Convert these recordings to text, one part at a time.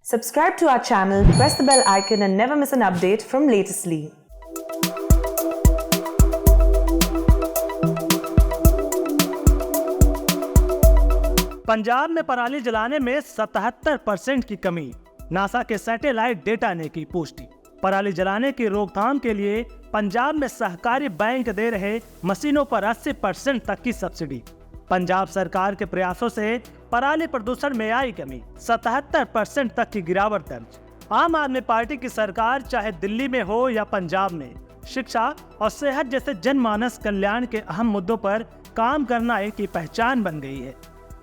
Subscribe to our channel, press the bell icon and never miss an update from Latestly. Punjab में पराली जलाने में 77% की कमी, नासा के सैटेलाइट डेटा ने की पुष्टि। पराली जलाने की रोकथाम के लिए पंजाब में सहकारी बैंक दे रहे मशीनों पर 80% तक की सब्सिडी। पंजाब सरकार के प्रयासों से पराली प्रदूषण में आई कमी, 77% तक की गिरावट दर्ज। आम आदमी पार्टी की सरकार चाहे दिल्ली में हो या पंजाब में, शिक्षा और सेहत जैसे जनमानस कल्याण के अहम मुद्दों पर काम करना एक की पहचान बन गई है।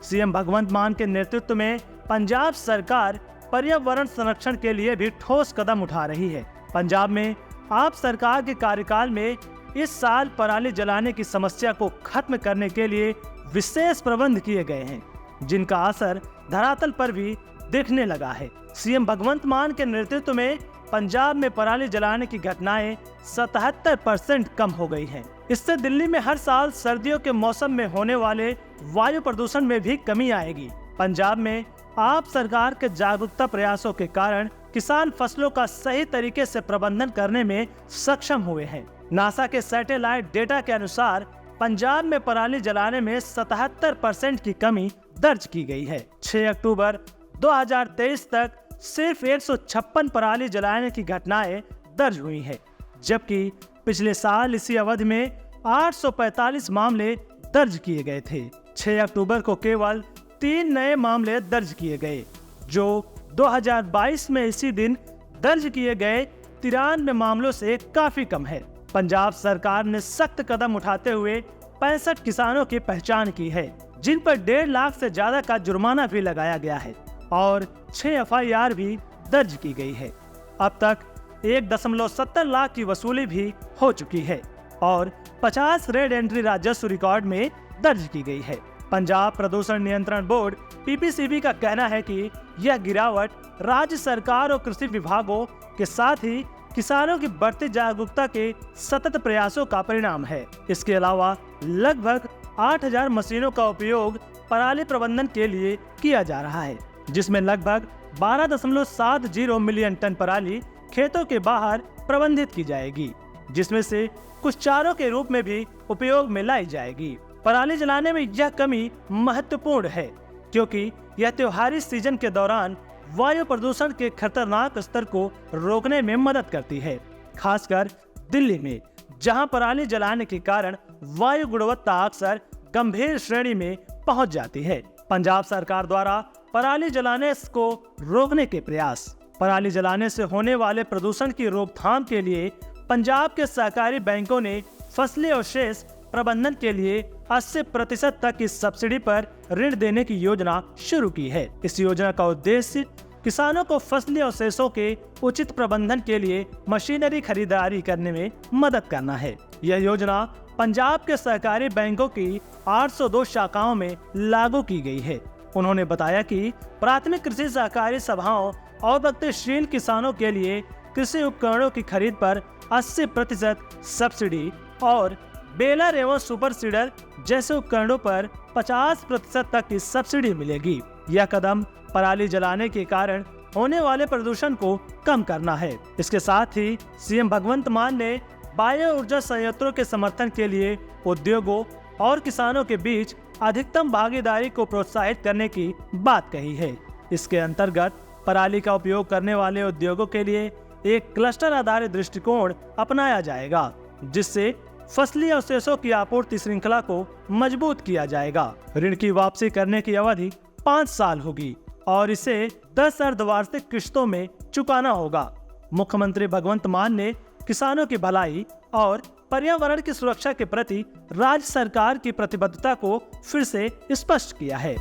सीएम भगवंत मान के नेतृत्व में पंजाब सरकार पर्यावरण संरक्षण के लिए भी ठोस कदम उठा रही है। पंजाब में आप सरकार के कार्यकाल में इस साल पराली जलाने की समस्या को खत्म करने के लिए विशेष प्रबंध किए गए हैं, जिनका असर धरातल पर भी दिखने लगा है। सीएम भगवंत मान के नेतृत्व में पंजाब में पराली जलाने की घटनाएं 77% कम हो गई हैं। इससे दिल्ली में हर साल सर्दियों के मौसम में होने वाले वायु प्रदूषण में भी कमी आएगी। पंजाब में आप सरकार के जागरूकता प्रयासों के कारण किसान फसलों का सही तरीके से प्रबंधन करने में सक्षम हुए हैं। नासा के सैटेलाइट डेटा के अनुसार पंजाब में पराली जलाने में 77% की कमी दर्ज की गई है। 6 अक्टूबर 2023 तक सिर्फ 156 पराली जलाने की घटनाएं दर्ज हुई हैं, जबकि पिछले साल इसी अवधि में 845 मामले दर्ज किए गए थे। 6 अक्टूबर को केवल 3 नए मामले दर्ज किए गए, जो 2022 में इसी दिन दर्ज किए गए 93 मामलों से काफी कम है। पंजाब सरकार ने सख्त कदम उठाते हुए 65 किसानों की पहचान की है, जिन पर 1.5 लाख से ज्यादा का जुर्माना भी लगाया गया है और 6 एफआईआर भी दर्ज की गई है। अब तक 1.70 लाख की वसूली भी हो चुकी है और 50 रेड एंट्री राजस्व रिकॉर्ड में दर्ज की गई है। पंजाब प्रदूषण नियंत्रण बोर्ड पीपीसीबी का कहना है कि यह गिरावट राज्य सरकार और कृषि विभागों के साथ ही किसानों की बढ़ती जागरूकता के सतत प्रयासों का परिणाम है। इसके अलावा लगभग 8000 मशीनों का उपयोग पराली प्रबंधन के लिए किया जा रहा है, जिसमें लगभग 12.70 मिलियन टन पराली खेतों के बाहर प्रबंधित की जाएगी, जिसमें से कुछ चारों के रूप में भी उपयोग में लाई जाएगी। पराली जलाने में यह कमी महत्वपूर्ण है, क्योंकि यह त्योहारी सीजन के दौरान वायु प्रदूषण के खतरनाक स्तर को रोकने में मदद करती है, खासकर दिल्ली में, जहां पराली जलाने के कारण वायु गुणवत्ता अक्सर गंभीर श्रेणी में पहुंच जाती है। पंजाब सरकार द्वारा पराली जलाने को रोकने के प्रयास। पराली जलाने से होने वाले प्रदूषण की रोकथाम के लिए पंजाब के सहकारी बैंकों ने फसली अवशेष प्रबंधन के लिए 80% तक की सब्सिडी पर ऋण देने की योजना शुरू की है। इस योजना का उद्देश्य किसानों को फसली अवशेषों के उचित प्रबंधन के लिए मशीनरी खरीदारी करने में मदद करना है। यह योजना पंजाब के सहकारी बैंकों की 802 शाखाओं में लागू की गई है। उन्होंने बताया कि प्राथमिक कृषि सहकारी सभाओं और प्रगतिशील किसानों के लिए कृषि उपकरणों की खरीद पर 80% सब्सिडी और बेलर एवं सुपर सीडर जैसे उपकरणों पर 50% तक की सब्सिडी मिलेगी। यह कदम पराली जलाने के कारण होने वाले प्रदूषण को कम करना है। इसके साथ ही सीएम भगवंत मान ने बायो ऊर्जा संयंत्रों के समर्थन के लिए उद्योगों और किसानों के बीच अधिकतम भागीदारी को प्रोत्साहित करने की बात कही है। इसके अंतर्गत पराली का उपयोग करने वाले उद्योगों के लिए एक क्लस्टर आधारित दृष्टिकोण अपनाया जाएगा, जिससे फसली अवशेषों की आपूर्ति श्रृंखला को मजबूत किया जाएगा। ऋण की वापसी करने की अवधि 5 साल होगी और इसे 10 अर्धवार्षिक किश्तों में चुकाना होगा। मुख्यमंत्री भगवंत मान ने किसानों की भलाई और पर्यावरण की सुरक्षा के प्रति राज्य सरकार की प्रतिबद्धता को फिर से स्पष्ट किया है।